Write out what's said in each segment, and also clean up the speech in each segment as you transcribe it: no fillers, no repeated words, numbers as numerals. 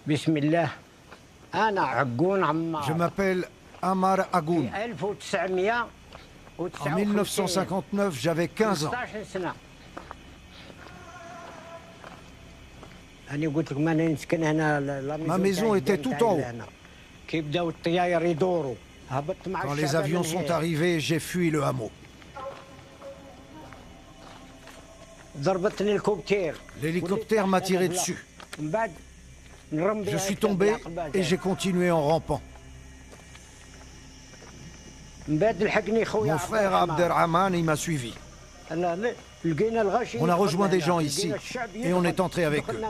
Je m'appelle Ammar Agoun. En 1959, j'avais 15 ans. Ma maison était tout en haut. Quand les avions sont arrivés, j'ai fui le hameau. L'hélicoptère m'a tiré dessus. Je suis tombé et j'ai continué en rampant. Mon frère Abderrahman, il m'a suivi. On a rejoint des gens ici et on est entré avec eux.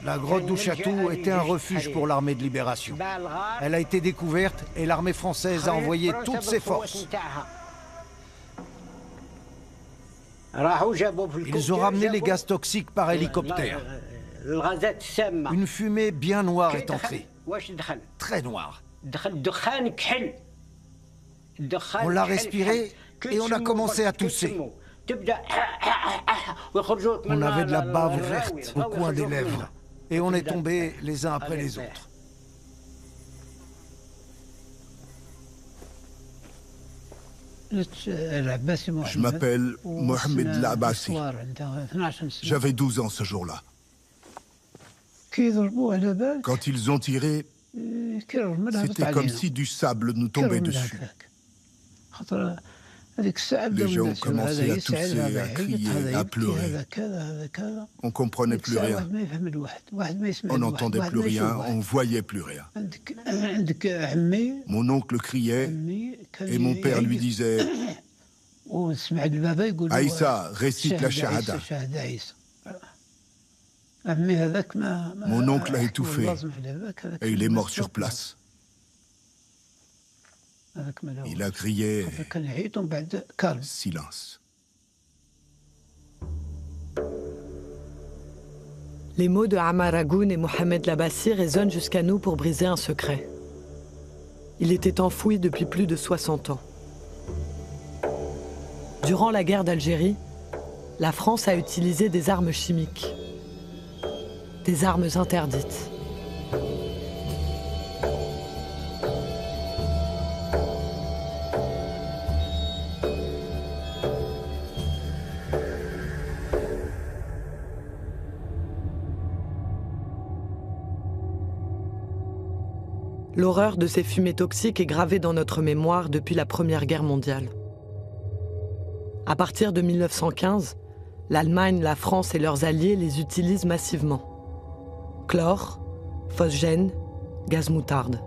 La grotte d'Ouchatou était un refuge pour l'armée de libération. Elle a été découverte et l'armée française a envoyé toutes ses forces. Ils ont ramené les gaz toxiques par hélicoptère. Une fumée bien noire est entrée. Très noire. On l'a respirée et on a commencé à tousser. On avait de la bave verte au coin des lèvres et on est tombés les uns après les autres. Je m'appelle Mohamed Labassi. J'avais 12 ans ce jour-là. Quand ils ont tiré, c'était comme si du sable nous tombait dessus. Les gens ont commencé à tousser, à crier, à pleurer. On ne comprenait plus rien. On n'entendait plus rien, on ne voyait plus rien. Mon oncle criait et mon père lui disait « Aïssa, récite la shahada ». Mon oncle a étouffé et il est mort sur place. Il a crié « Silence ». Les mots de Ammar Agoun et Mohamed Labassi résonnent jusqu'à nous pour briser un secret. Il était enfoui depuis plus de 60 ans. Durant la guerre d'Algérie, la France a utilisé des armes chimiques. Des armes interdites. L'horreur de ces fumées toxiques est gravée dans notre mémoire depuis la Première Guerre mondiale. À partir de 1915, l'Allemagne, la France et leurs alliés les utilisent massivement. Chlore, phosgène, gaz moutarde.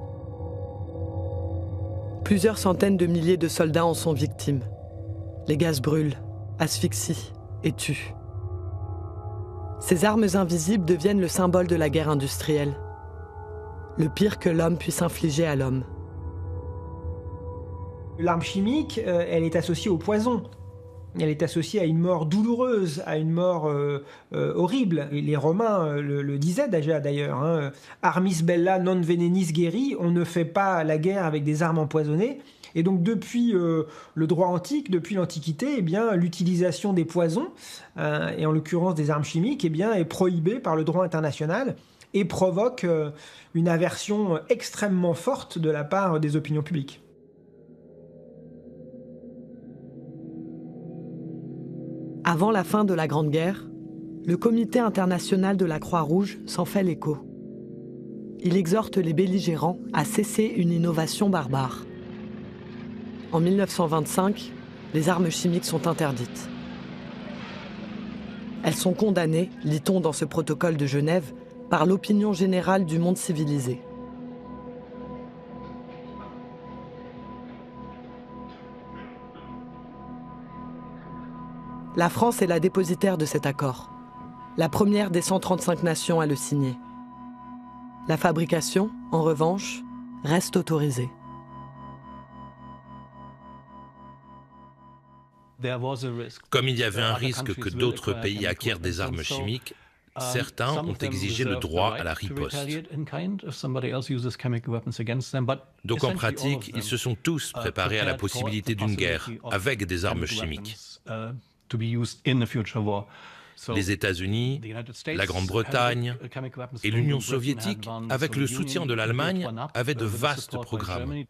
Plusieurs centaines de milliers de soldats en sont victimes. Les gaz brûlent, asphyxient et tuent. Ces armes invisibles deviennent le symbole de la guerre industrielle. Le pire que l'homme puisse infliger à l'homme. L'arme chimique, elle est associée au poison. Elle est associée à une mort douloureuse, à une mort horrible. Et les Romains le disaient déjà d'ailleurs. Hein. Armis bella non venenis guerri, on ne fait pas la guerre avec des armes empoisonnées. Et donc depuis le droit antique, depuis l'Antiquité, eh bien, l'utilisation des poisons, et en l'occurrence des armes chimiques, eh bien, est prohibée par le droit international et provoque une aversion extrêmement forte de la part des opinions publiques. Avant la fin de la Grande Guerre, le Comité international de la Croix-Rouge s'en fait l'écho. Il exhorte les belligérants à cesser une innovation barbare. En 1925, les armes chimiques sont interdites. Elles sont condamnées, lit-on dans ce protocole de Genève, par l'opinion générale du monde civilisé. La France est la dépositaire de cet accord, la première des 135 nations à le signer. La fabrication, en revanche, reste autorisée. Comme il y avait un risque que d'autres pays acquièrent des armes chimiques, certains ont exigé le droit à la riposte. Donc en pratique, ils se sont tous préparés à la possibilité d'une guerre avec des armes chimiques. Les États-Unis, la Grande-Bretagne et l'Union soviétique, avec le soutien de l'Allemagne, avaient de vastes programmes.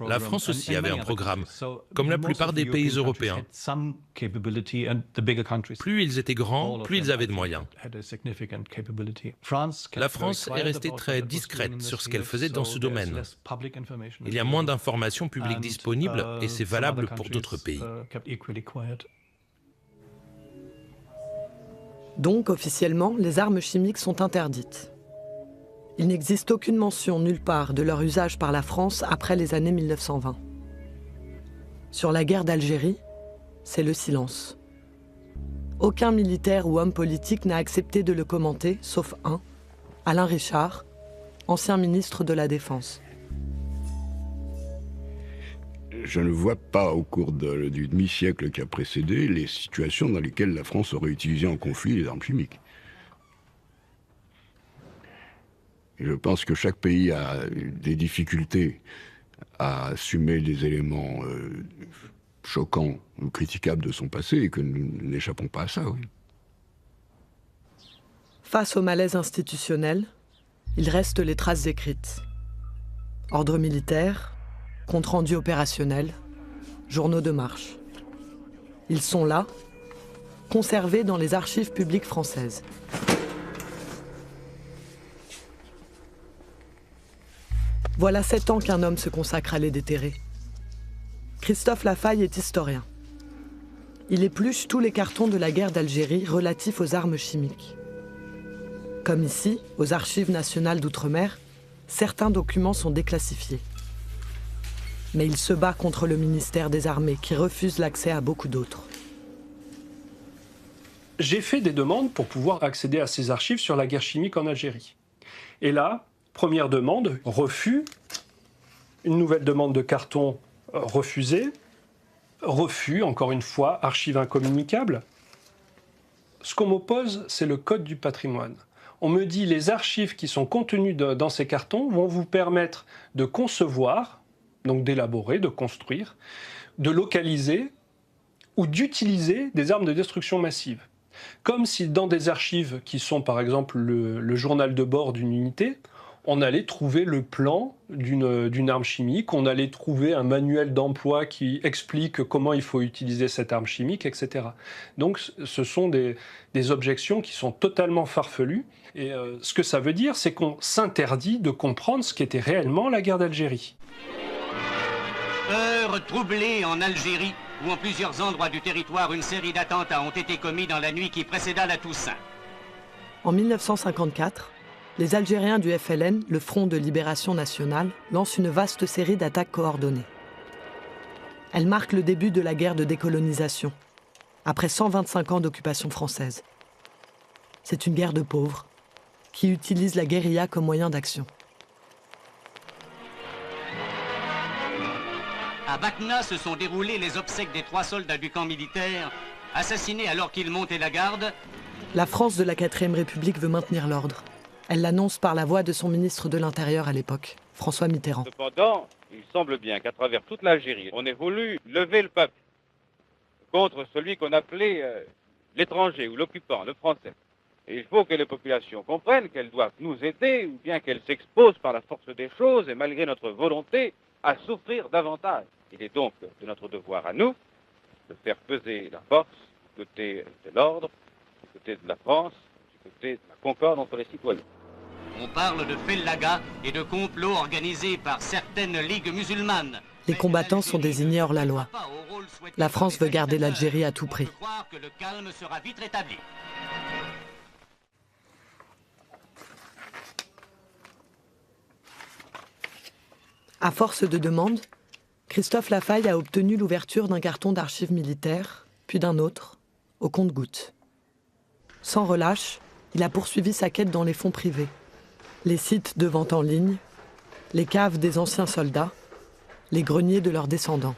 La France aussi avait un programme, comme la plupart des pays européens. Plus ils étaient grands, plus ils avaient de moyens. La France est restée très discrète sur ce qu'elle faisait dans ce domaine. Il y a moins d'informations publiques disponibles et c'est valable pour d'autres pays. Donc, officiellement, les armes chimiques sont interdites. Il n'existe aucune mention nulle part de leur usage par la France après les années 1920. Sur la guerre d'Algérie, c'est le silence. Aucun militaire ou homme politique n'a accepté de le commenter, sauf un, Alain Richard, ancien ministre de la Défense. Je ne vois pas, au cours du demi-siècle qui a précédé, les situations dans lesquelles la France aurait utilisé en conflit les armes chimiques. Et je pense que chaque pays a des difficultés à assumer des éléments choquants ou critiquables de son passé et que nous n'échappons pas à ça, oui. Face au malaise institutionnel, il reste les traces écrites. Ordre militaire, compte rendu opérationnel, journaux de marche. Ils sont là, conservés dans les archives publiques françaises. Voilà 7 ans qu'un homme se consacre à les déterrer. Christophe Lafaille est historien. Il épluche tous les cartons de la guerre d'Algérie relatifs aux armes chimiques. Comme ici, aux Archives nationales d'outre-mer, certains documents sont déclassifiés. Mais il se bat contre le ministère des Armées qui refuse l'accès à beaucoup d'autres. J'ai fait des demandes pour pouvoir accéder à ces archives sur la guerre chimique en Algérie. Et là, première demande, refus. Une nouvelle demande de carton refusée. Refus, encore une fois, archives incommunicables. Ce qu'on m'oppose, c'est le code du patrimoine. On me dit les archives qui sont contenues dans ces cartons vont vous permettre de concevoir, donc d'élaborer, de construire, de localiser ou d'utiliser des armes de destruction massive. Comme si dans des archives qui sont par exemple le journal de bord d'une unité, on allait trouver le plan d'une arme chimique, on allait trouver un manuel d'emploi qui explique comment il faut utiliser cette arme chimique, etc. Donc ce sont des objections qui sont totalement farfelues. Et ce que ça veut dire, c'est qu'on s'interdit de comprendre ce qu'était réellement la guerre d'Algérie. Heure troublée en Algérie, où en plusieurs endroits du territoire, une série d'attentats ont été commis dans la nuit qui précéda la Toussaint. En 1954, les Algériens du FLN, le Front de Libération Nationale, lancent une vaste série d'attaques coordonnées. Elle marque le début de la guerre de décolonisation, après 125 ans d'occupation française. C'est une guerre de pauvres, qui utilise la guérilla comme moyen d'action. À Batna se sont déroulées les obsèques des 3 soldats du camp militaire, assassinés alors qu'ils montaient la garde. La France de la 4e République veut maintenir l'ordre. Elle l'annonce par la voix de son ministre de l'Intérieur à l'époque, François Mitterrand. Cependant, il semble bien qu'à travers toute l'Algérie, on ait voulu lever le peuple contre celui qu'on appelait l'étranger ou l'occupant, le français. Et il faut que les populations comprennent qu'elles doivent nous aider ou bien qu'elles s'exposent par la force des choses et malgré notre volonté à souffrir davantage. Il est donc de notre devoir à nous de faire peser la force du côté de l'ordre, du côté de la France, du côté de la concorde entre les citoyens. On parle de fellaga et de complots organisés par certaines ligues musulmanes. Les combattants sont désignés hors la loi. La France veut garder l'Algérie à tout prix. Que le calme sera vite rétabli. À force de demandes, Christophe Lafaille a obtenu l'ouverture d'un carton d'archives militaires, puis d'un autre, au compte-gouttes. Sans relâche, il a poursuivi sa quête dans les fonds privés. Les sites de vente en ligne, les caves des anciens soldats, les greniers de leurs descendants.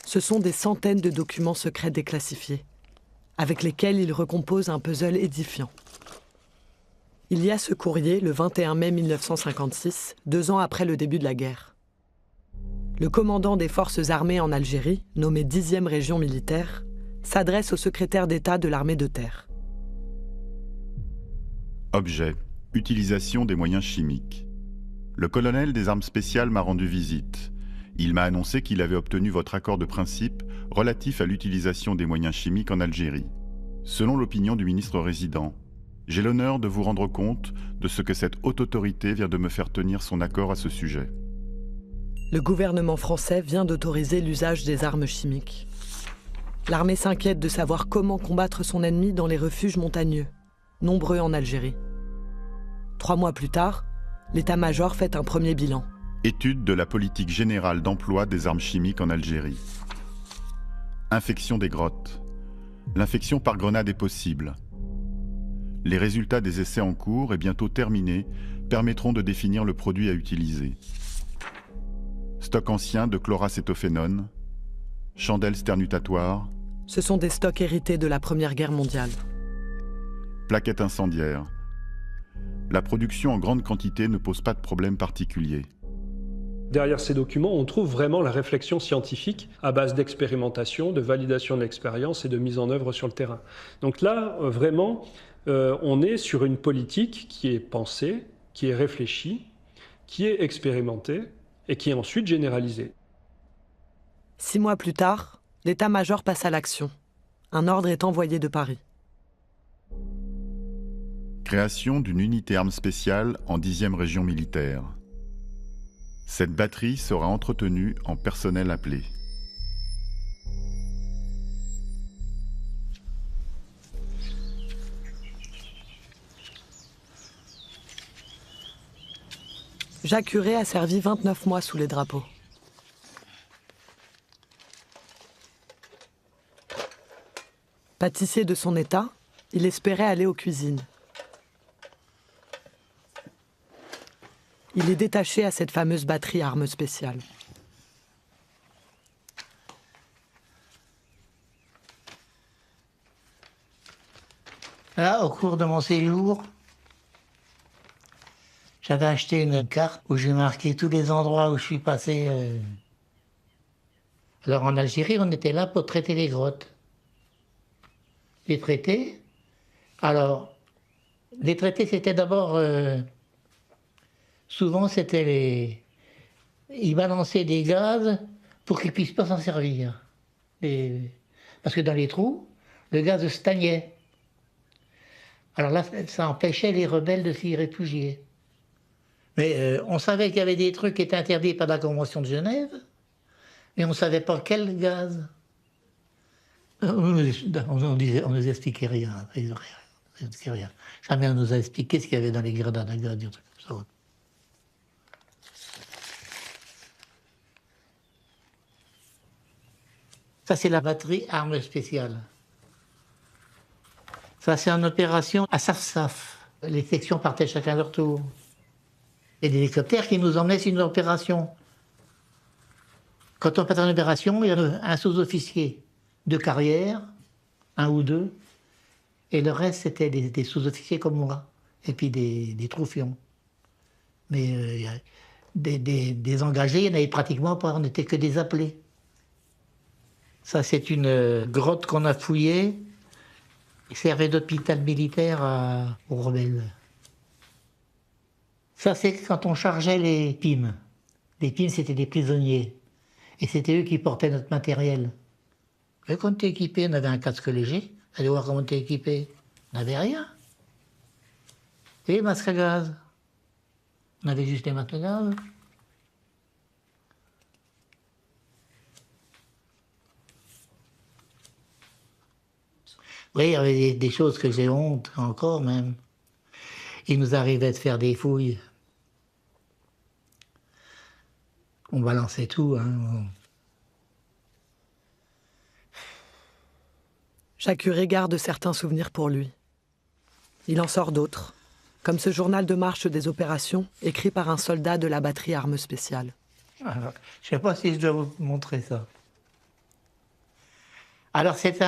Ce sont des centaines de documents secrets déclassifiés, avec lesquels il recompose un puzzle édifiant. Il y a ce courrier le 21 mai 1956, 2 ans après le début de la guerre. Le commandant des forces armées en Algérie, nommé 10e région militaire, s'adresse au secrétaire d'État de l'armée de terre. Objet. Utilisation des moyens chimiques. Le colonel des armes spéciales m'a rendu visite. Il m'a annoncé qu'il avait obtenu votre accord de principe relatif à l'utilisation des moyens chimiques en Algérie. Selon l'opinion du ministre résident, j'ai l'honneur de vous rendre compte de ce que cette haute autorité vient de me faire tenir son accord à ce sujet. Le gouvernement français vient d'autoriser l'usage des armes chimiques. L'armée s'inquiète de savoir comment combattre son ennemi dans les refuges montagneux, nombreux en Algérie. 3 mois plus tard, l'état-major fait un premier bilan. Étude de la politique générale d'emploi des armes chimiques en Algérie. Infection des grottes. L'infection par grenade est possible. Les résultats des essais en cours et bientôt terminés permettront de définir le produit à utiliser. Stock ancien de chloracétophénone, chandelles sternutatoires. Ce sont des stocks hérités de la Première Guerre mondiale. Plaquettes incendiaires. La production en grande quantité ne pose pas de problème particulier. Derrière ces documents, on trouve vraiment la réflexion scientifique à base d'expérimentation, de validation de l'expérience et de mise en œuvre sur le terrain. Donc là, vraiment, on est sur une politique qui est pensée, qui est réfléchie, qui est expérimentée et qui est ensuite généralisée. 6 mois plus tard, l'état-major passe à l'action. Un ordre est envoyé de Paris. Création d'une unité armes spéciales en 10e région militaire. Cette batterie sera entretenue en personnel appelé. Jacques Huré a servi 29 mois sous les drapeaux. Pâtissier de son état, il espérait aller aux cuisines. Il est détaché à cette fameuse batterie armes spéciales. Là, au cours de mon séjour, j'avais acheté une carte où j'ai marqué tous les endroits où je suis passé. Alors en Algérie, on était là pour traiter les grottes. Les traiter. Alors, les traiter, c'était d'abord... souvent, c'était les... Ils balançaient des gaz pour qu'ils ne puissent pas s'en servir. Parce que dans les trous, le gaz stagnait. Alors là, ça empêchait les rebelles de s'y réfugier. Mais on savait qu'il y avait des trucs qui étaient interdits par la Convention de Genève, mais on ne savait pas quel gaz. On nous expliquait rien. Rien. Jamais on nous a expliqué ce qu'il y avait dans les grenades à gaz, des trucs comme ça. Ça, c'est la batterie armes spéciales. Ça, c'est en opération à Saf-Saf. Les sections partaient chacun à leur tour. Et des hélicoptères qui nous emmenaient sur une opération. Quand on partait en opération, il y avait un sous-officier de carrière, 1 ou 2, et le reste, c'était des sous-officiers comme moi, et puis des troufions. Mais des engagés, il n'y en avait pratiquement pas, on n'était que des appelés. Ça, c'est une grotte qu'on a fouillée, qui servait d'hôpital militaire aux rebelles. Ça, c'est quand on chargeait les PIM. Les PIM, c'était des prisonniers. Et c'était eux qui portaient notre matériel. Et quand on était équipé, on avait un casque léger. Allez voir comment on était équipé. On n'avait rien. Et les masques à gaz. On avait juste des masques à gaz. Oui, il y avait des choses que j'ai honte, encore même. Il nous arrivait de faire des fouilles. On balançait tout, hein. Jacques Huré garde certains souvenirs pour lui. Il en sort d'autres, comme ce journal de marche des opérations écrit par un soldat de la batterie armes spéciales. Alors, je ne sais pas si je dois vous montrer ça. Alors, c'était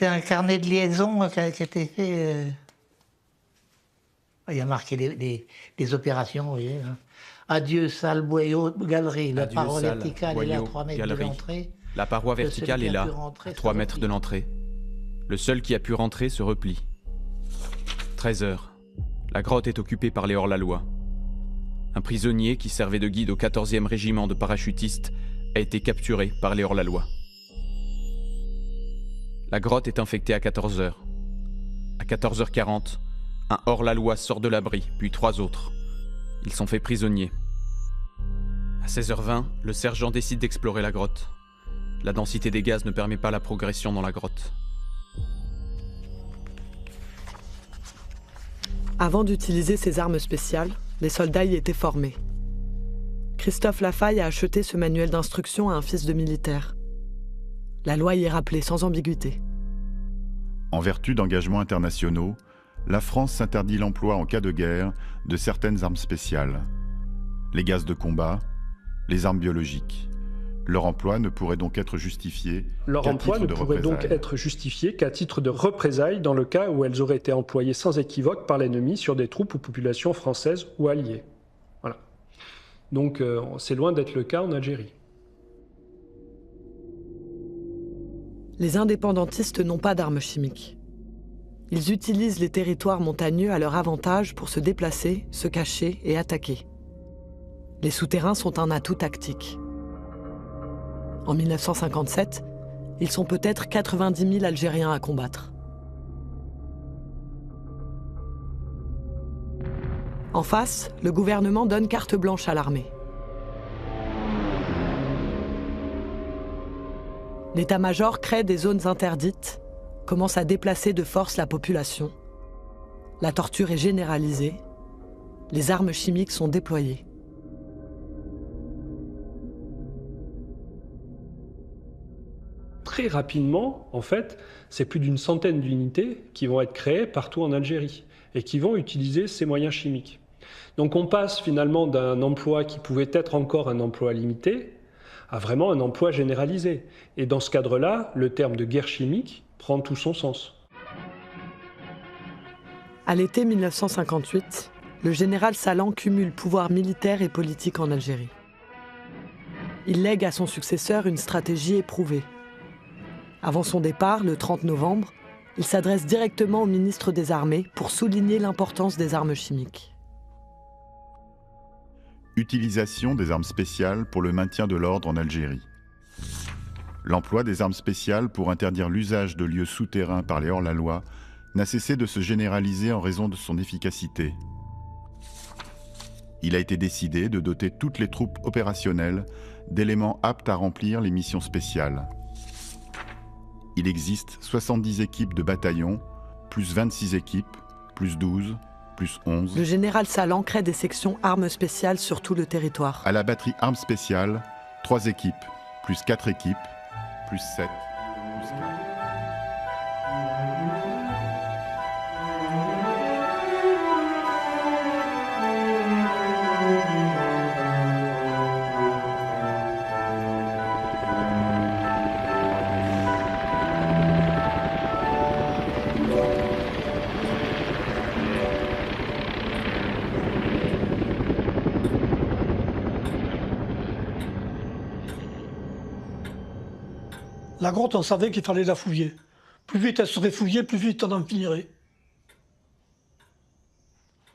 un carnet de liaison qui a été fait... Il y a marqué les opérations, vous voyez. Hein. Adieu, salle, boyau, galerie. La paroi verticale est là, à 3 mètres de l'entrée. La paroi verticale est là, à 3 mètres de l'entrée. Le seul qui a pu rentrer se replie. 13 heures. La grotte est occupée par les hors-la-loi. Un prisonnier qui servait de guide au 14e régiment de parachutistes a été capturé par les hors-la-loi. La grotte est infectée à 14 heures. À 14h40, un hors-la-loi sort de l'abri, puis 3 autres. Ils sont faits prisonniers. À 16h20, le sergent décide d'explorer la grotte. La densité des gaz ne permet pas la progression dans la grotte. Avant d'utiliser ces armes spéciales, les soldats y étaient formés. Christophe Lafaille a acheté ce manuel d'instruction à un fils de militaire. La loi y est rappelée sans ambiguïté. En vertu d'engagements internationaux, la France s'interdit l'emploi en cas de guerre de certaines armes spéciales. Les gaz de combat, les armes biologiques. Leur emploi ne pourrait donc être justifié qu'à titre de représailles dans le cas où elles auraient été employées sans équivoque par l'ennemi sur des troupes ou populations françaises ou alliées. Voilà. Donc c'est loin d'être le cas en Algérie. Les indépendantistes n'ont pas d'armes chimiques. Ils utilisent les territoires montagneux à leur avantage pour se déplacer, se cacher et attaquer. Les souterrains sont un atout tactique. En 1957, ils sont peut-être 90 000 Algériens à combattre. En face, le gouvernement donne carte blanche à l'armée. L'état-major crée des zones interdites, commence à déplacer de force la population. La torture est généralisée. Les armes chimiques sont déployées. Très rapidement, en fait, c'est plus d'une centaine d'unités qui vont être créées partout en Algérie et qui vont utiliser ces moyens chimiques. Donc on passe finalement d'un emploi qui pouvait être encore un emploi limité à vraiment un emploi généralisé. Et dans ce cadre-là, le terme de guerre chimique prend tout son sens. À l'été 1958, le général Salan cumule pouvoir militaire et politique en Algérie. Il lègue à son successeur une stratégie éprouvée. Avant son départ, le 30 novembre, il s'adresse directement au ministre des Armées pour souligner l'importance des armes chimiques. Utilisation des armes spéciales pour le maintien de l'ordre en Algérie. L'emploi des armes spéciales pour interdire l'usage de lieux souterrains par les hors-la-loi n'a cessé de se généraliser en raison de son efficacité. Il a été décidé de doter toutes les troupes opérationnelles d'éléments aptes à remplir les missions spéciales. Il existe 70 équipes de bataillons, plus 26 équipes, plus 12, plus 11. Le général Salan crée des sections armes spéciales sur tout le territoire. À la batterie armes spéciales, 3 équipes, plus 4 équipes, plus 7, plus 4. La grotte, on savait qu'il fallait la fouiller. Plus vite elle serait fouillée, plus vite on en finirait.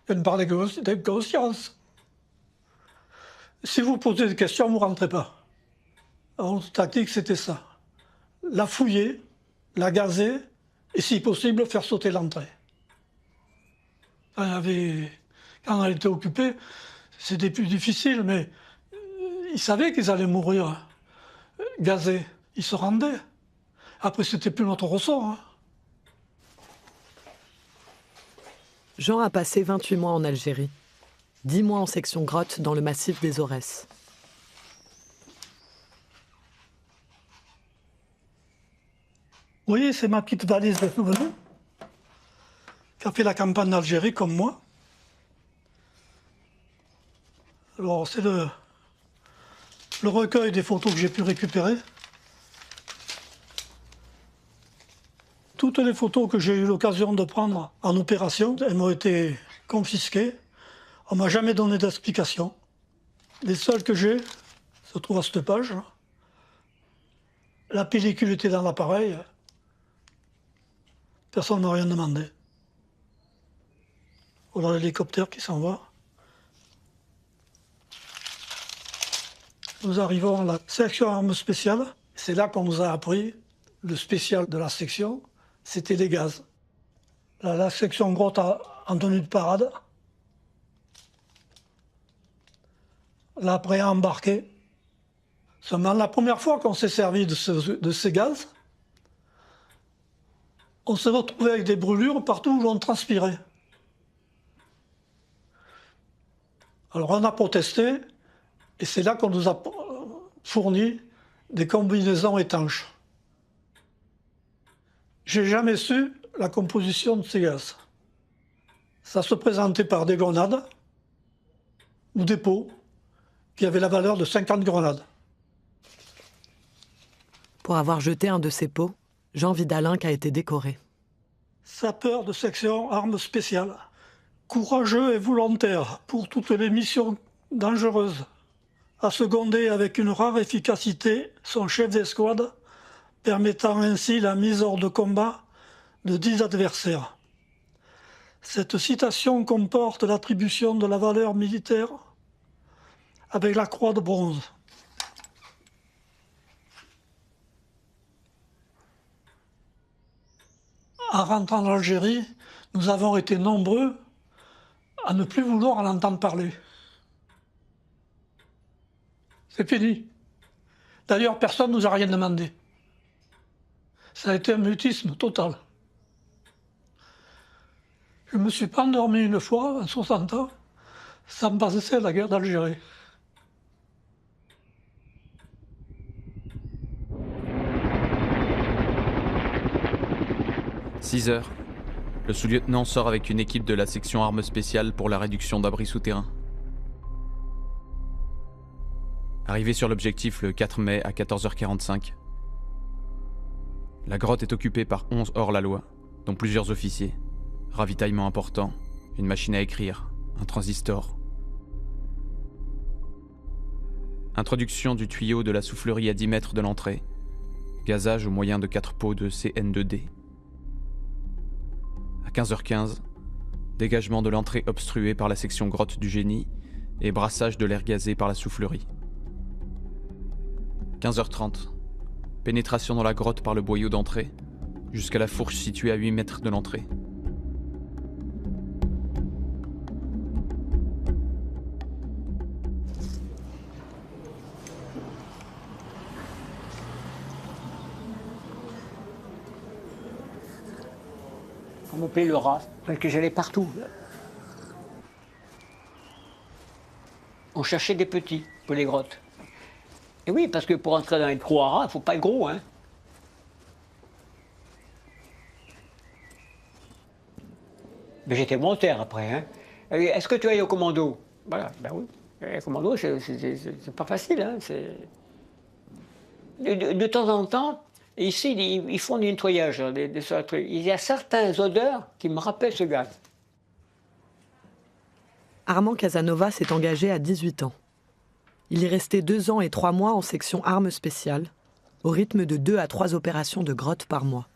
Elle ne parlait que d'inconscience. Si vous posez des questions, vous ne rentrez pas. Alors, notre tactique, c'était ça. La fouiller, la gazer, et si possible, faire sauter l'entrée. Quand elle était occupée, c'était plus difficile, mais ils savaient qu'ils allaient mourir gazés. Ils se rendaient. Après, c'était plus notre ressort. Hein. Jean a passé 28 mois en Algérie. 10 mois en section grotte dans le massif des Aurès. Vous voyez, c'est ma petite valise de souvenirs qui a fait la campagne d'Algérie comme moi. Alors, c'est le recueil des photos que j'ai pu récupérer. Toutes les photos que j'ai eu l'occasion de prendre en opération, elles m'ont été confisquées. On ne m'a jamais donné d'explication. Les seuls que j'ai se trouvent à cette page. La pellicule était dans l'appareil. Personne ne m'a rien demandé. Voilà l'hélicoptère qui s'en va. Nous arrivons à la section armes spéciales. C'est là qu'on nous a appris, le spécial de la section, c'était les gaz. La section grotte en tenue de parade. Là, prêt à embarquer. Seulement, la première fois qu'on s'est servi de ces gaz, on s'est retrouvé avec des brûlures partout où l'on transpirait. Alors on a protesté, et c'est là qu'on nous a fourni des combinaisons étanches. J'ai jamais su la composition de ces gaz. Ça se présentait par des grenades ou des pots qui avaient la valeur de 50 grenades. Pour avoir jeté un de ces pots, Jean Vidalin a été décoré. Sapeur de section armes spéciales, courageux et volontaire pour toutes les missions dangereuses, a secondé avec une rare efficacité son chef d'escouade, permettant ainsi la mise hors de combat de 10 adversaires. Cette citation comporte l'attribution de la valeur militaire avec la croix de bronze. En rentrant d'Algérie, nous avons été nombreux à ne plus vouloir en entendre parler. C'est fini. D'ailleurs, personne ne nous a rien demandé. Ça a été un mutisme total. Je ne me suis pas endormi une fois, en 60 ans, sans me passer à la guerre d'Algérie. « 6 heures. Le sous-lieutenant sort avec une équipe de la section armes spéciales pour la réduction d'abris souterrains. Arrivé sur l'objectif le 4 mai à 14h45, la grotte est occupée par 11 hors-la-loi, dont plusieurs officiers. Ravitaillement important, une machine à écrire, un transistor. Introduction du tuyau de la soufflerie à 10 mètres de l'entrée. Gazage au moyen de 4 pots de CN2D. À 15h15, dégagement de l'entrée obstruée par la section grotte du génie et brassage de l'air gazé par la soufflerie. 15h30, pénétration dans la grotte par le boyau d'entrée, jusqu'à la fourche située à 8 mètres de l'entrée. On m'appelait le rat, parce que j'allais partout. On cherchait des petits pour les grottes. Et oui, parce que pour entrer dans les trous à rats, il ne faut pas être gros, hein. Mais j'étais volontaire après, hein. Est-ce que tu es au commando? Voilà, ben oui. Le commando, c'est pas facile, hein. De temps en temps, ici, ils font du nettoyage. Il y a certaines odeurs qui me rappellent ce gaz. Armand Casanova s'est engagé à 18 ans. Il y restait 2 ans et 3 mois en section armes spéciales, au rythme de 2 à 3 opérations de grotte par mois.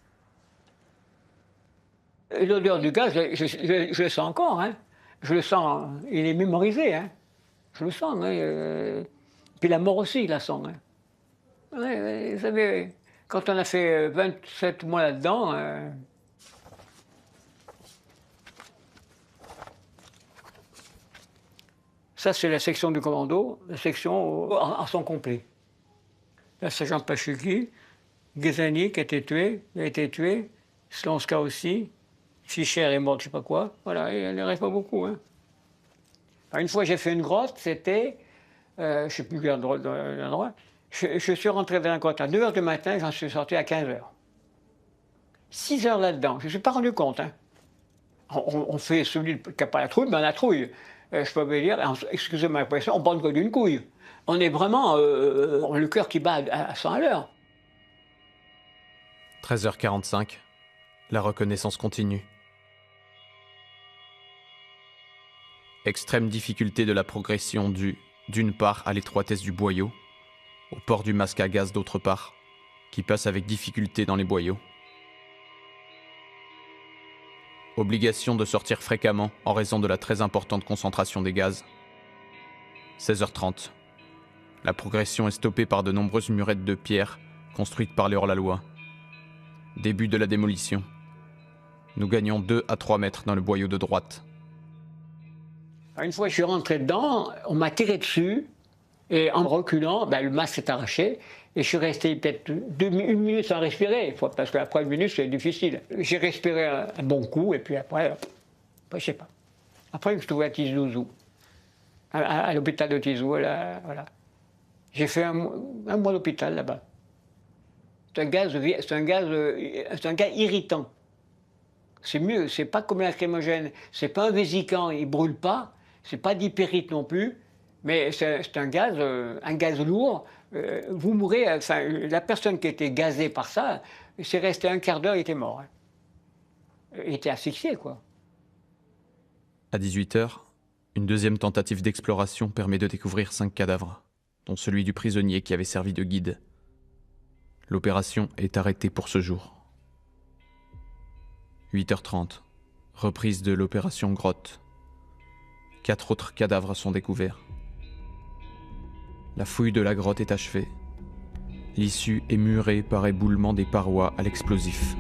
L'odeur du gaz, je le sens encore, hein. Je le sens, il est mémorisé, hein. Je le sens, hein. Puis la mort aussi, il la sent, hein. Ouais, vous savez, quand on a fait 27 mois là-dedans, ça, c'est la section du commando, la section en son complet. La sergent Pachuki, Ghezani qui a été tué, Slonska aussi, Fischer est mort, je sais pas quoi. Voilà, il ne reste pas beaucoup. Hein. Enfin, une fois, j'ai fait une grotte, c'était, je ne sais plus quel endroit, je suis rentré dans la grotte à 2h du matin, j'en suis sorti à 15h. 6 heures là-dedans, je ne me suis pas rendu compte. Hein. On fait celui qui n'a pas la trouille, mais on a la trouille. Je peux vous dire, excusez ma expression, on parle que d'une couille. On est vraiment le cœur qui bat à 100 à l'heure. 13h45, la reconnaissance continue. Extrême difficulté de la progression due, d'une part à l'étroitesse du boyau, au port du masque à gaz d'autre part, qui passe avec difficulté dans les boyaux. Obligation de sortir fréquemment en raison de la très importante concentration des gaz. 16h30. La progression est stoppée par de nombreuses murettes de pierre construites par les hors-la-loi. Début de la démolition. Nous gagnons 2 à 3 mètres dans le boyau de droite. Une fois que je suis rentré dedans, on m'a tiré dessus et en reculant, le masque s'est arraché et je suis resté peut-être une minute sans respirer, parce qu'après une minute c'est difficile. J'ai respiré un bon coup et puis après je sais pas. Après je me suis trouvé à Tizouzou, à l'hôpital de Tizou, là, voilà. J'ai fait un mois d'hôpital là-bas. C'est un gaz irritant. C'est mieux, c'est pas comme un lacrymogène, c'est pas un vésicant, il brûle pas, c'est pas d'hypérite non plus, mais c'est un gaz lourd. Vous mourrez, la personne qui était gazée par ça, c'est resté un quart d'heure, il était mort. Il était asphyxié, quoi. À 18h, une deuxième tentative d'exploration permet de découvrir 5 cadavres, dont celui du prisonnier qui avait servi de guide. L'opération est arrêtée pour ce jour. 8h30, reprise de l'opération Grotte. 4 autres cadavres sont découverts. La fouille de la grotte est achevée. L'issue est murée par éboulement des parois à l'explosif.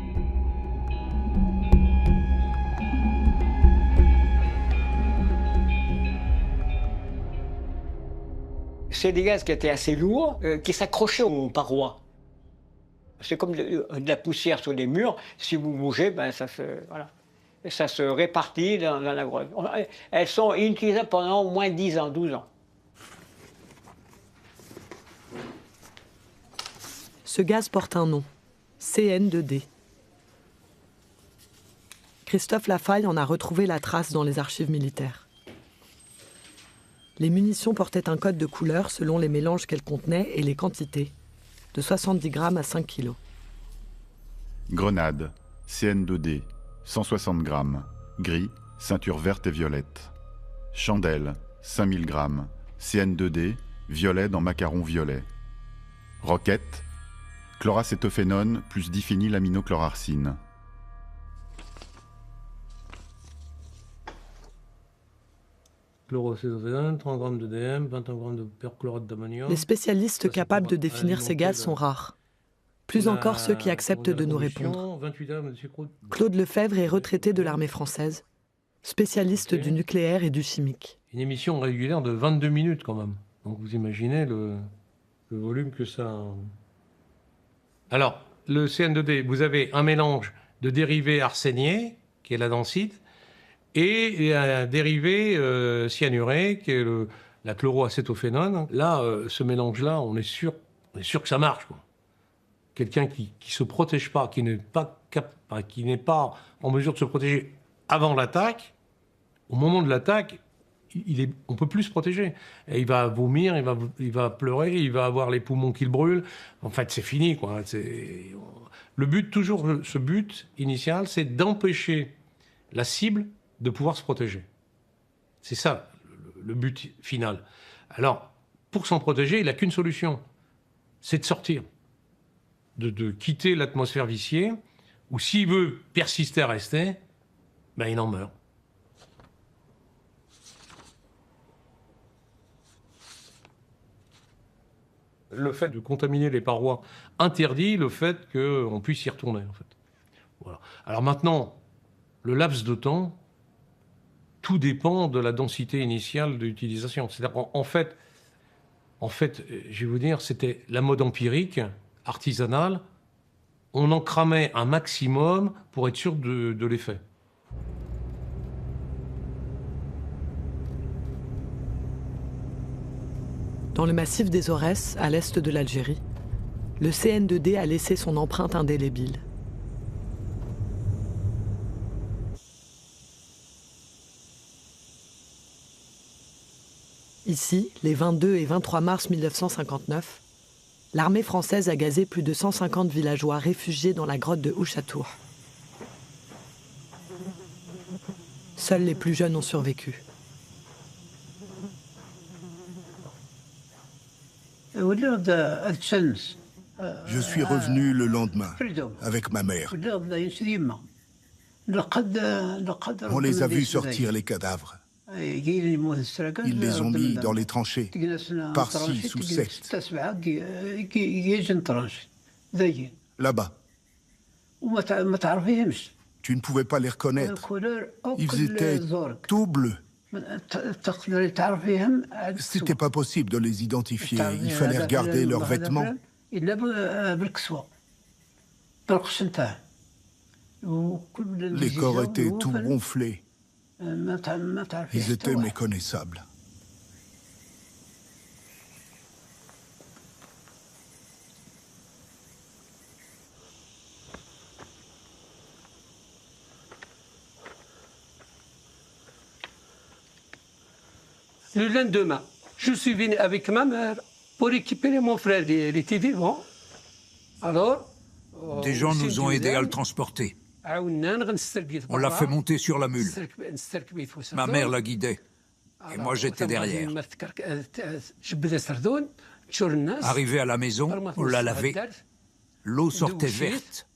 C'est des gaz qui étaient assez lourds, qui s'accrochaient aux parois. C'est comme de la poussière sur les murs. Si vous bougez, ça se répartit dans la grotte. Elles sont inutilisables pendant au moins 10 ans, 12 ans. Ce gaz porte un nom, CN2D. Christophe Lafaille en a retrouvé la trace dans les archives militaires. Les munitions portaient un code de couleur selon les mélanges qu'elles contenaient et les quantités, de 70 grammes à 5 kilos. Grenade, CN2D, 160 grammes, gris, ceinture verte et violette. Chandelle, 5000 grammes, CN2D, violet dans macaron violet. Roquette, chloracétophénone plus diphénylamminochlorarcine. Chloracétophénone, 30 grammes de DM, 21 grammes de perchlorate d'ammonium. Les spécialistes capables de définir ces gaz sont rares. Plus encore ceux qui acceptent de nous répondre. Claude Lefebvre est retraité de l'armée française, spécialiste du nucléaire et du chimique. Une émission régulière de 22 minutes quand même. Donc vous imaginez le volume que ça... Alors, le CN2D, vous avez un mélange de dérivés arséniés, qui est la densite, et un dérivé cyanuré, qui est la chloroacétophénone. Là, ce mélange-là, on est sûr que ça marche, quoi. Quelqu'un qui se protège pas, qui n'est pas en mesure de se protéger avant l'attaque, au moment de l'attaque, on peut plus se protéger. Et il va vomir, il va pleurer, il va avoir les poumons qui le brûlent. En fait, c'est fini, quoi. Le but, toujours, ce but initial, c'est d'empêcher la cible de pouvoir se protéger. C'est ça, le but final. Alors, pour s'en protéger, il n'a qu'une solution, c'est de sortir. De quitter l'atmosphère viciée, ou s'il veut persister à rester, il en meurt. Le fait de contaminer les parois interdit le fait qu'on puisse y retourner, en fait. Voilà. Alors maintenant, le laps de temps, tout dépend de la densité initiale de l'utilisation. C'est-à-dire qu'en fait, je vais vous dire, c'était la mode empirique, artisanale, on en cramait un maximum pour être sûr de l'effet. Dans le massif des Aurès, à l'est de l'Algérie, le CN2D a laissé son empreinte indélébile. Ici, les 22 et 23 mars 1959, l'armée française a gazé plus de 150 villageois réfugiés dans la grotte de Ouchatour. Seuls les plus jeunes ont survécu. Je suis revenu le lendemain avec ma mère. On les a vus sortir les cadavres. Ils les ont mis dans les tranchées, par 6 ou 7. Là-bas. Tu ne pouvais pas les reconnaître. Ils étaient tout bleus. C'était pas possible de les identifier. Il fallait regarder leurs vêtements. Les corps étaient tout ronflés. Ils étaient méconnaissables. Le lendemain, je suis venu avec ma mère pour récupérer mon frère. Il était vivant. Alors, des gens nous ont aidés à le transporter. On l'a fait monter sur la mule. Ma mère la guidait. Et moi, j'étais derrière. Arrivé à la maison, on l'a lavé. L'eau sortait verte.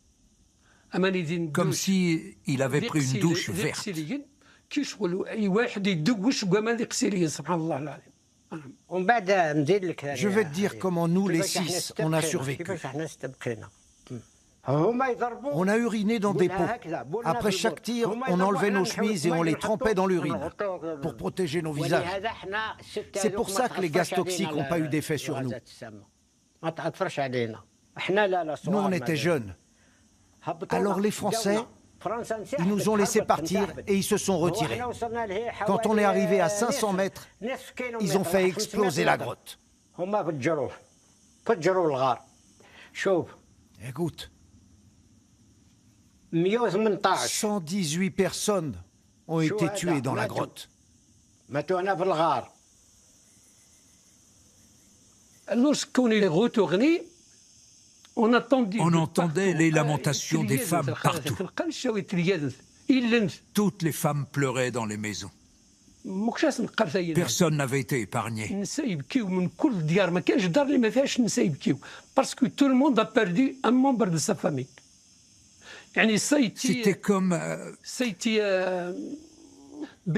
Comme si il avait pris une douche verte. Je vais te dire comment nous, les 6, on a survécu. On a uriné dans des pots. Après chaque tir, on enlevait nos chemises et on les trempait dans l'urine pour protéger nos visages. C'est pour ça que les gaz toxiques n'ont pas eu d'effet sur nous. Nous, on était jeunes. Alors les Français, ils nous ont laissé partir et ils se sont retirés. Quand on est arrivé à 500 mètres, ils ont fait exploser la grotte. Écoute, 118 personnes ont été tuées dans la grotte. Lorsqu'on est retourné, on entendait les lamentations des femmes partout. Toutes les femmes pleuraient dans les maisons. Personne n'avait été épargné. Parce que tout le monde a perdu un membre de sa famille. C'était comme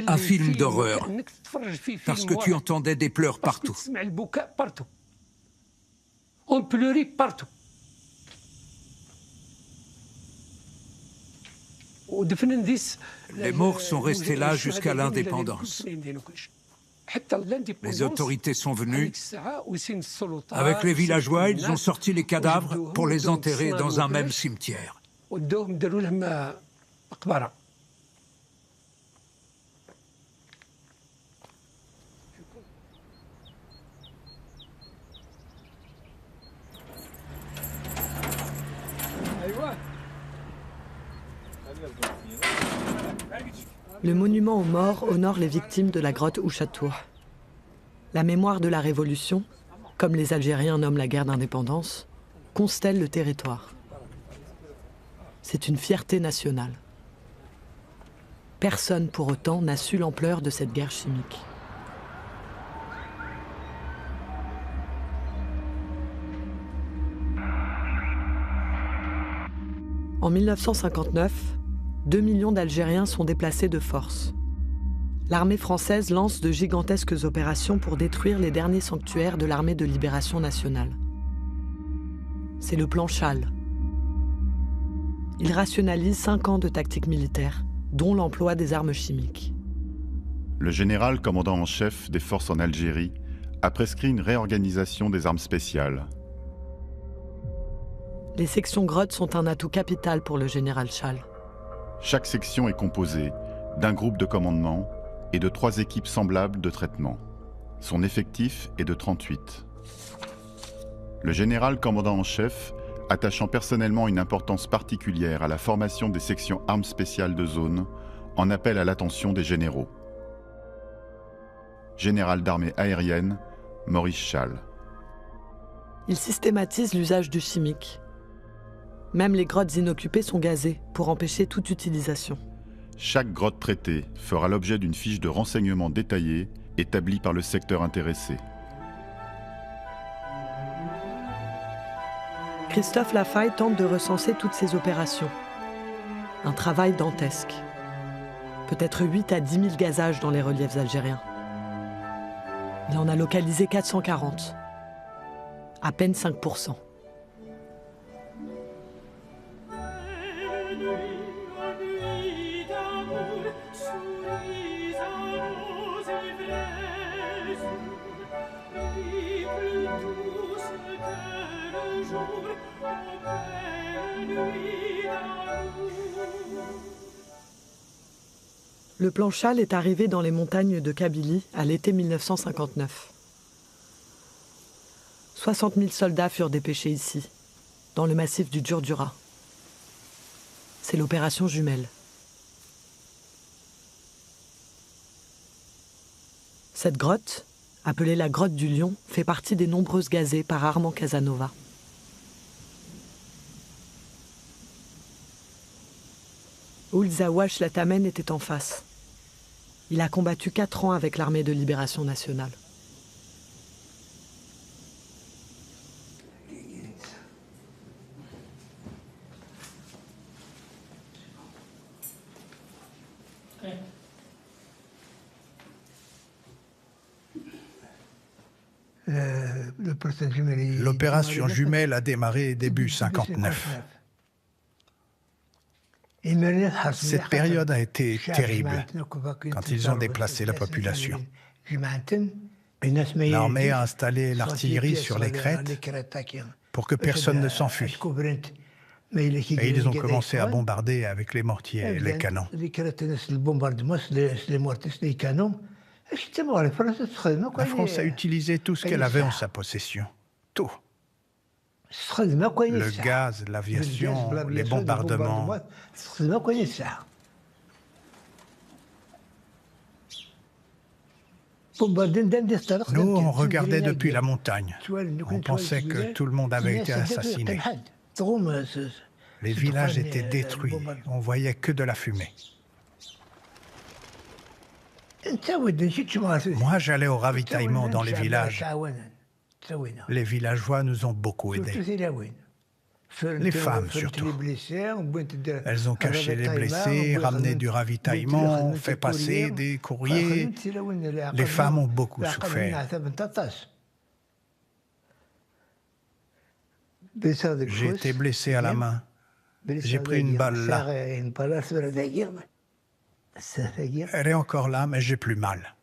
un film d'horreur, parce que tu entendais des pleurs partout. On pleurait partout. Les morts sont restés là jusqu'à l'indépendance. Les autorités sont venues. Avec les villageois, ils ont sorti les cadavres pour les enterrer dans un même cimetière. Le monument aux morts honore les victimes de la grotte Ouchatour. La mémoire de la Révolution, comme les Algériens nomment la guerre d'indépendance, constelle le territoire. C'est une fierté nationale. Personne, pour autant, n'a su l'ampleur de cette guerre chimique. En 1959, 2 millions d'Algériens sont déplacés de force. L'armée française lance de gigantesques opérations pour détruire les derniers sanctuaires de l'armée de libération nationale. C'est le plan Chal. Il rationalise 5 ans de tactique militaire, dont l'emploi des armes chimiques. Le général commandant en chef des forces en Algérie a prescrit une réorganisation des armes spéciales. Les sections grottes sont un atout capital pour le général Chal. Chaque section est composée d'un groupe de commandement et de 3 équipes semblables de traitement. Son effectif est de 38. Le général commandant en chef, attachant personnellement une importance particulière à la formation des sections armes spéciales de zone, en appelle à l'attention des généraux. Général d'armée aérienne, Maurice Chal. Il systématise l'usage du chimique. Même les grottes inoccupées sont gazées pour empêcher toute utilisation. Chaque grotte traitée fera l'objet d'une fiche de renseignement détaillée établie par le secteur intéressé. Christophe Lafaille tente de recenser toutes ces opérations. Un travail dantesque. Peut-être 8 à 10 000 gazages dans les reliefs algériens. Il en a localisé 440. À peine 5%. Le plan Chal est arrivé dans les montagnes de Kabylie à l'été 1959. 60 000 soldats furent dépêchés ici, dans le massif du Djurdjura. C'est l'opération Jumelle. Cette grotte, appelée la grotte du Lion, fait partie des nombreuses gazées par Armand Casanova. Ould Zawache Latamen était en face. Il a combattu 4 ans avec l'armée de libération nationale. L'opération Jumelle a démarré début 59. Cette période a été terrible quand ils ont déplacé la population. L'armée a installé l'artillerie sur les crêtes pour que personne ne s'enfuit. Et ils ont commencé à bombarder avec les mortiers et les canons. La France a utilisé tout ce qu'elle avait en sa possession. Tout. Le gaz, l'aviation, les bombardements. Nous, on regardait depuis la montagne. On pensait que tout le monde avait été assassiné. Les villages étaient détruits. On voyait que de la fumée. Moi, j'allais au ravitaillement dans les villages. Les villageois nous ont beaucoup aidés. Les femmes, surtout. Elles ont caché les blessés, ramené du ravitaillement, fait passer des courriers. Les femmes ont beaucoup souffert. J'ai été blessé à la main. J'ai pris une balle là. Elle est encore là, mais j'ai plus mal.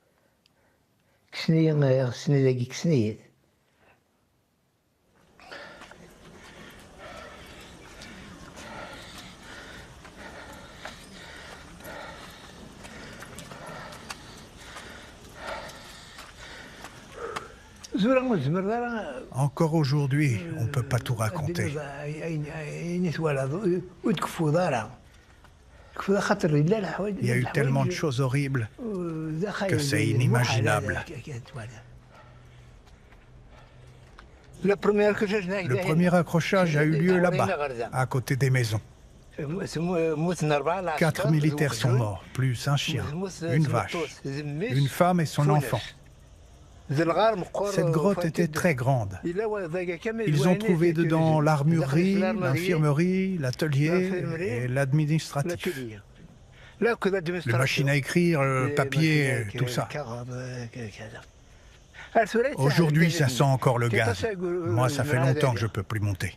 Encore aujourd'hui, on ne peut pas tout raconter. Il y a eu tellement de choses horribles que c'est inimaginable. Le premier accrochage a eu lieu là-bas, à côté des maisons. 4 militaires sont morts, plus un chien, une vache, une femme et son enfant. Cette grotte était très grande. Ils ont trouvé dedans l'armurerie, l'infirmerie, l'atelier et l'administratif. Les machines à écrire, le papier, tout ça. Aujourd'hui, ça sent encore le gaz. Moi, ça fait longtemps que je ne peux plus monter.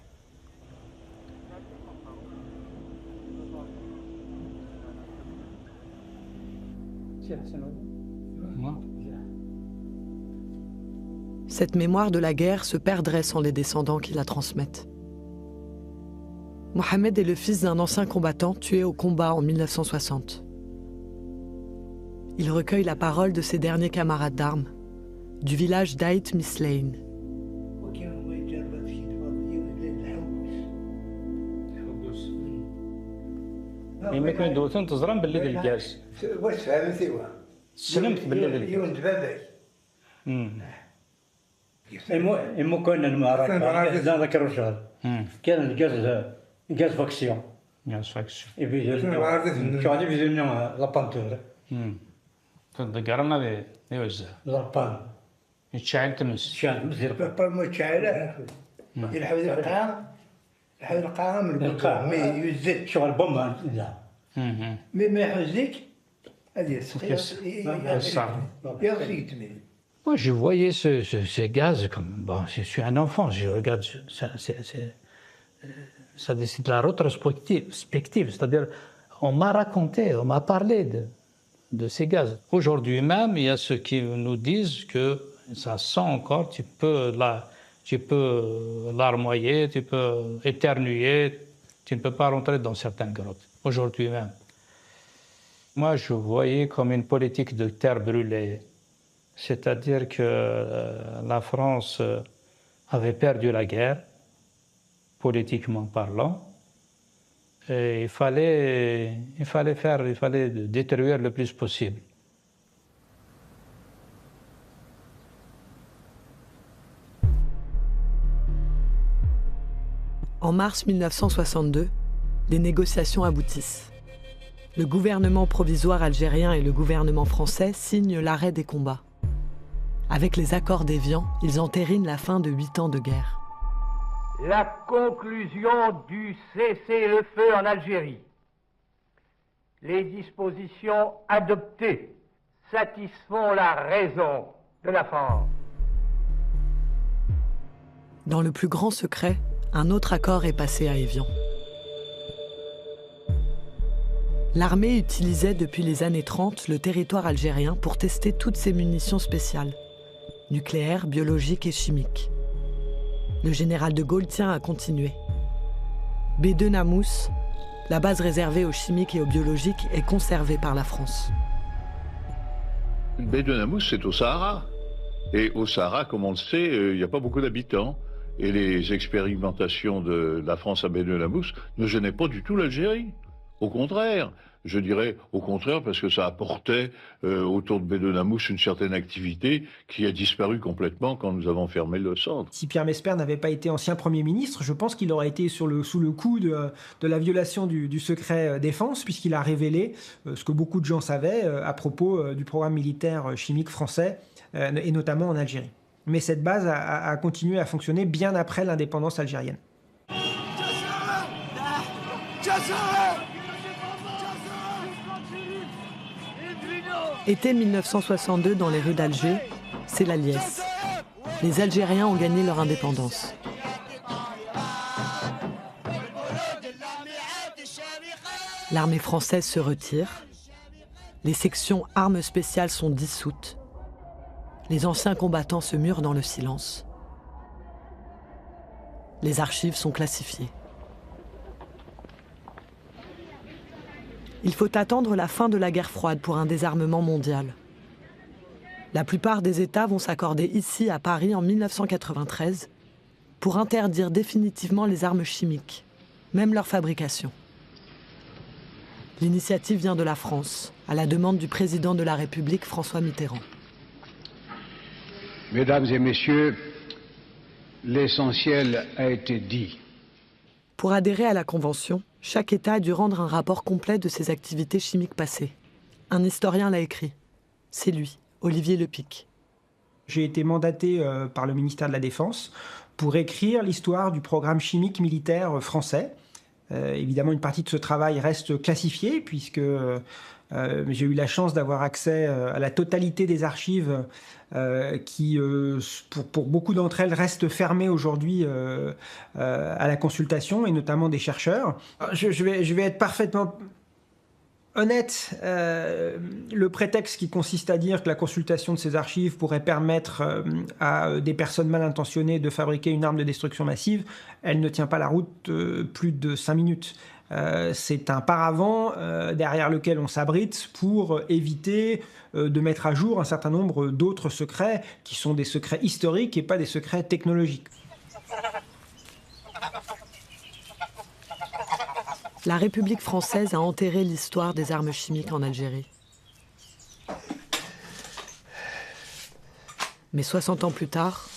Cette mémoire de la guerre se perdrait sans les descendants qui la transmettent. Mohamed est le fils d'un ancien combattant tué au combat en 1960. Il recueille la parole de ses derniers camarades d'armes, du village d'Ait Mislain. إما كنا المعركة إذا ذكروا شغل كان الجاز فاكسيون كان يفيدنا لابانتور تذكرنا بيوزع لابان يتشعل تمس شان مثل بابا ما تشعل يلحق القاع Moi, je voyais ces gaz comme... Bon, je suis un enfant, je regarde... C'est de la rétrospective, c'est-à-dire on m'a raconté, on m'a parlé de ces gaz. Aujourd'hui même, il y a ceux qui nous disent que ça sent encore, tu peux larmoyer, tu peux éternuer, tu ne peux pas rentrer dans certaines grottes. Aujourd'hui même. Moi, je voyais comme une politique de terre brûlée. C'est-à-dire que la France avait perdu la guerre, politiquement parlant, et il fallait détruire le plus possible. En mars 1962, les négociations aboutissent. Le gouvernement provisoire algérien et le gouvernement français signent l'arrêt des combats. Avec les accords d'Évian, ils entérinent la fin de 8 ans de guerre. La conclusion du cessez-le-feu en Algérie. Les dispositions adoptées satisfont la raison de la France. Dans le plus grand secret, un autre accord est passé à Évian. L'armée utilisait depuis les années 30 le territoire algérien pour tester toutes ses munitions spéciales, nucléaires, biologiques et chimiques. Le général de Gaulle tient à continuer. B2 Namous, la base réservée aux chimiques et aux biologiques, est conservée par la France. B2 Namous, c'est au Sahara. Et au Sahara, comme on le sait, il n'y a pas beaucoup d'habitants. Et les expérimentations de la France à B2 Namous ne gênaient pas du tout l'Algérie. Au contraire, je dirais au contraire parce que ça apportait autour de B2 Namous une certaine activité qui a disparu complètement quand nous avons fermé le centre. Si Pierre Mesper n'avait pas été ancien Premier ministre, je pense qu'il aurait été sous le coup de la violation du secret défense, puisqu'il a révélé ce que beaucoup de gens savaient à propos du programme militaire chimique français, et notamment en Algérie. Mais cette base a continué à fonctionner bien après l'indépendance algérienne. Été 1962 dans les rues d'Alger, c'est la liesse. Les Algériens ont gagné leur indépendance. L'armée française se retire. Les sections armes spéciales sont dissoutes. Les anciens combattants se murent dans le silence. Les archives sont classifiées. Il faut attendre la fin de la guerre froide pour un désarmement mondial. La plupart des États vont s'accorder ici, à Paris, en 1993, pour interdire définitivement les armes chimiques, même leur fabrication. L'initiative vient de la France, à la demande du président de la République, François Mitterrand. Mesdames et messieurs, l'essentiel a été dit. Pour adhérer à la Convention, chaque État a dû rendre un rapport complet de ses activités chimiques passées. Un historien l'a écrit. C'est lui, Olivier Lepic. J'ai été mandaté par le ministère de la Défense pour écrire l'histoire du programme chimique militaire français. Évidemment, une partie de ce travail reste classifiée, puisque j'ai eu la chance d'avoir accès à la totalité des archives qui, pour beaucoup d'entre elles, restent fermées aujourd'hui à la consultation, et notamment des chercheurs. Je vais être parfaitement honnête. Le prétexte qui consiste à dire que la consultation de ces archives pourrait permettre à des personnes mal intentionnées de fabriquer une arme de destruction massive, elle ne tient pas la route plus de 5 minutes. C'est un paravent derrière lequel on s'abrite pour éviter de mettre à jour un certain nombre d'autres secrets qui sont des secrets historiques et pas des secrets technologiques. La République française a enterré l'histoire des armes chimiques en Algérie. Mais 60 ans plus tard,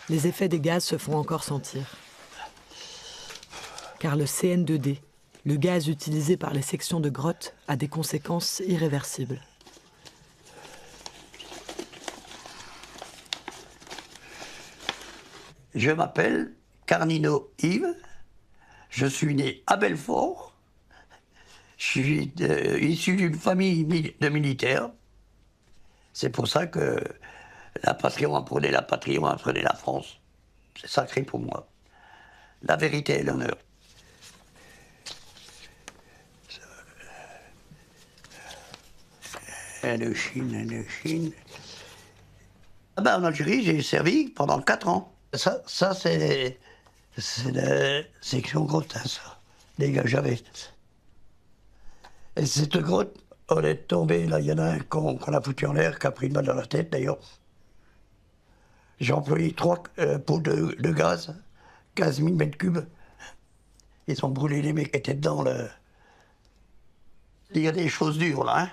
les effets des gaz se font encore sentir. Car le CN2D, le gaz utilisé par les sections de grottes, a des conséquences irréversibles. Je m'appelle Carnino Yves, Je suis né à Belfort. Je suis issu d'une famille de militaires. C'est pour ça que la patrie, on apprenait la patrie, on apprenait la France. C'est sacré pour moi. La vérité et l'honneur. Indochine. Ah ben, en Algérie, j'ai servi pendant 4 ans. Ça c'est la section grotte, hein, ça. Les gars, j'avais. Et cette grotte, on est tombé, là, il y en a un qu'on a foutu en l'air, qui a pris une balle dans la tête, d'ailleurs. J'ai employé 3 pots de gaz, 15 000 mètres cubes. Ils ont brûlé les mecs qui étaient dedans, là. Il y a des choses dures, là, hein.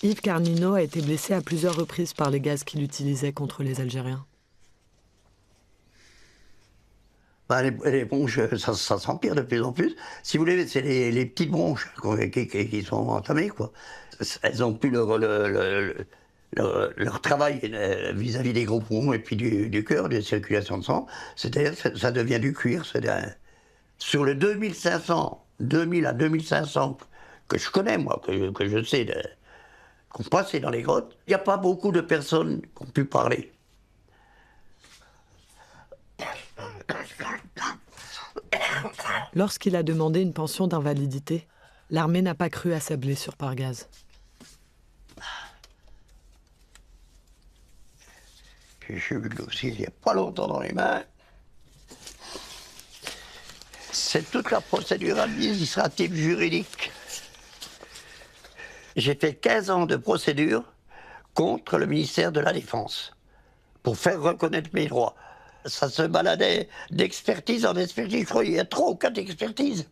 Yves Carnino a été blessé à plusieurs reprises par les gaz qu'il utilisait contre les Algériens. Bah, les bronches, ça s'empire de plus en plus. Si vous voulez, c'est les petites bronches qui sont entamées, quoi. Elles ont plus leur travail vis-à-vis des gros poumons et puis du cœur, des circulations de sang. C'est-à-dire que ça devient du cuir. Sur le 2000 à 2500 que je connais, moi, que je sais, qu'on passait dans les grottes, il n'y a pas beaucoup de personnes qui ont pu parler. Lorsqu'il a demandé une pension d'invalidité, l'armée n'a pas cru à sa blessure par gaz. Puis j'ai eu le dossier il n'y a pas longtemps dans les mains. C'est toute la procédure administrative juridique. J'ai fait 15 ans de procédure contre le ministère de la Défense pour faire reconnaître mes droits. Ça se baladait d'expertise en expertise. Je crois qu'il y a 3 ou 4 expertises.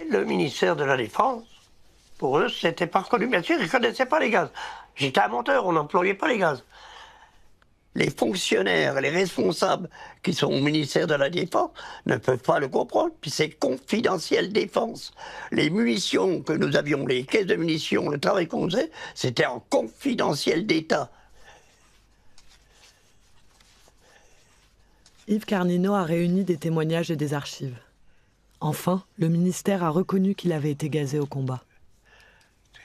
Le ministère de la Défense, pour eux, c'était pas reconnu. Bien sûr, ils ne connaissaient pas les gaz. J'étais un monteur, on n'employait pas les gaz. Les fonctionnaires, les responsables qui sont au ministère de la Défense ne peuvent pas le comprendre, puis c'est confidentiel défense. Les munitions que nous avions, les caisses de munitions, le travail qu'on faisait, c'était en confidentiel d'État. Yves Carnino a réuni des témoignages et des archives. Enfin, le ministère a reconnu qu'il avait été gazé au combat.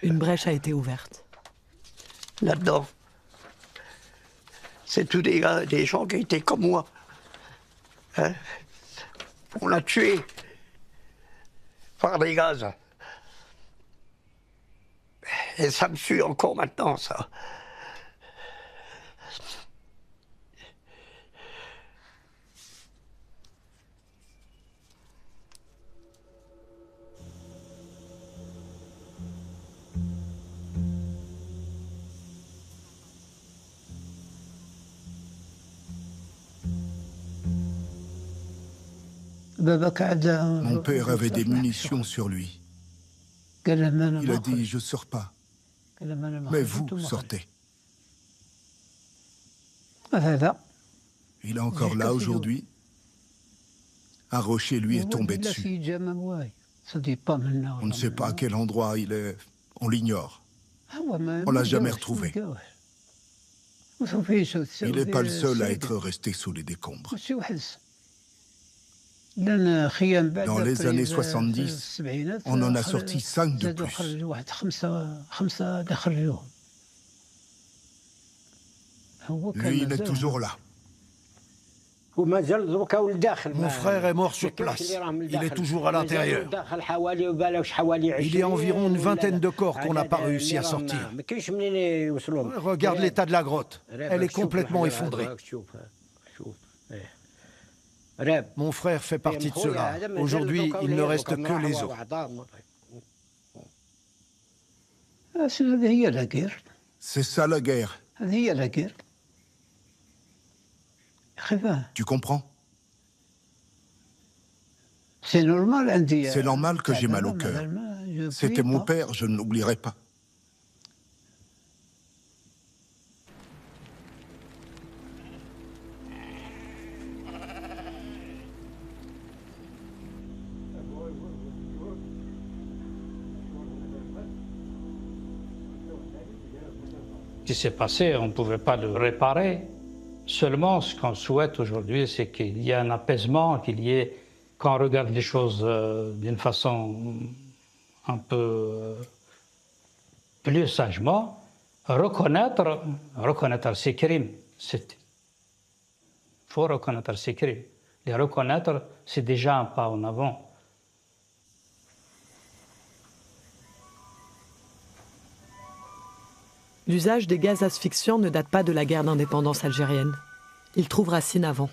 Une brèche a été ouverte. Là-dedans, c'est tous des gens qui étaient comme moi. Hein? On l'a tué par des gaz. Et ça me suit encore maintenant, ça. Mon père avait des munitions sur lui. Il a dit, je ne sors pas. Mais vous sortez. Il est encore là aujourd'hui. Un rocher lui est tombé dessus. On ne sait pas à quel endroit il est. On l'ignore. On ne l'a jamais retrouvé. Il n'est pas le seul à être resté sous les décombres. Dans les années 70, on en a sorti 5 de plus. Lui, il est toujours là. Mon frère est mort sur place. Il est toujours à l'intérieur. Il y a environ une vingtaine de corps qu'on n'a pas réussi à sortir. Regarde l'état de la grotte. Elle est complètement effondrée. Mon frère fait partie de cela. Aujourd'hui, il ne reste que les os. C'est ça la guerre. Tu comprends? C'est normal que j'ai mal au cœur. C'était mon père, je ne l'oublierai pas. Ce qui s'est passé, on ne pouvait pas le réparer. Seulement, ce qu'on souhaite aujourd'hui, c'est qu'il y ait un apaisement, qu'on regarde les choses d'une façon un peu plus sagement, reconnaître ses crimes. Il faut reconnaître ses crimes. Les reconnaître, c'est déjà un pas en avant. L'usage des gaz asphyxiants ne date pas de la guerre d'indépendance algérienne. Il trouve racine avant.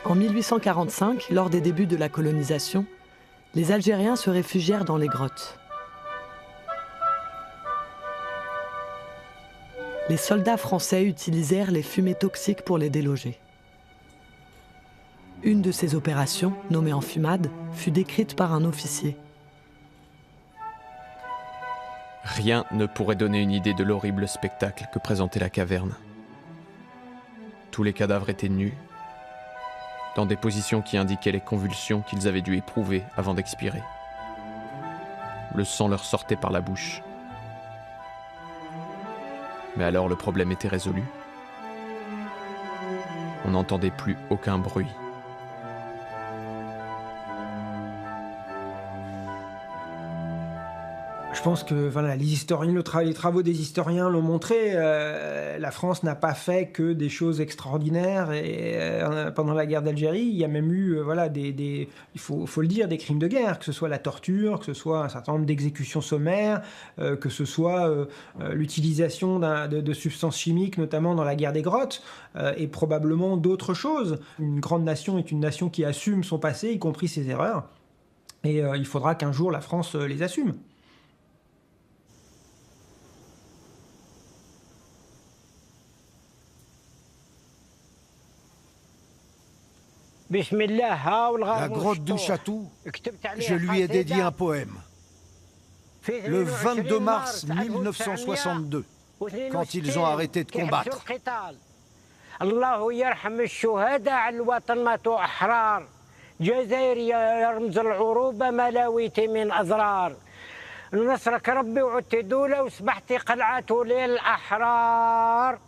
En 1845, lors des débuts de la colonisation, les Algériens se réfugièrent dans les grottes. Les soldats français utilisèrent les fumées toxiques pour les déloger. Une de ces opérations, nommée enfumade, fut décrite par un officier. Rien ne pourrait donner une idée de l'horrible spectacle que présentait la caverne. Tous les cadavres étaient nus, dans des positions qui indiquaient les convulsions qu'ils avaient dû éprouver avant d'expirer. Le sang leur sortait par la bouche. Mais alors le problème était résolu. On n'entendait plus aucun bruit. Je pense que voilà, les travaux des historiens l'ont montré, la France n'a pas fait que des choses extraordinaires pendant la guerre d'Algérie. Il y a même eu il faut le dire, des crimes de guerre, que ce soit la torture, que ce soit un certain nombre d'exécutions sommaires, que ce soit l'utilisation de substances chimiques, notamment dans la guerre des grottes, et probablement d'autres choses. Une grande nation est une nation qui assume son passé, y compris ses erreurs, et il faudra qu'un jour la France les assume. La grotte du Chatou, je lui ai dédié un poème. Le 22 mars 1962, quand ils ont arrêté de combattre. الله يرحم الشهداء على الوطن ماتوا أحرار جزائر يا رمز العروبة ملاويتي من أضرار نصرك ربي وعدت دولة وسبحتي قلعة للأحرار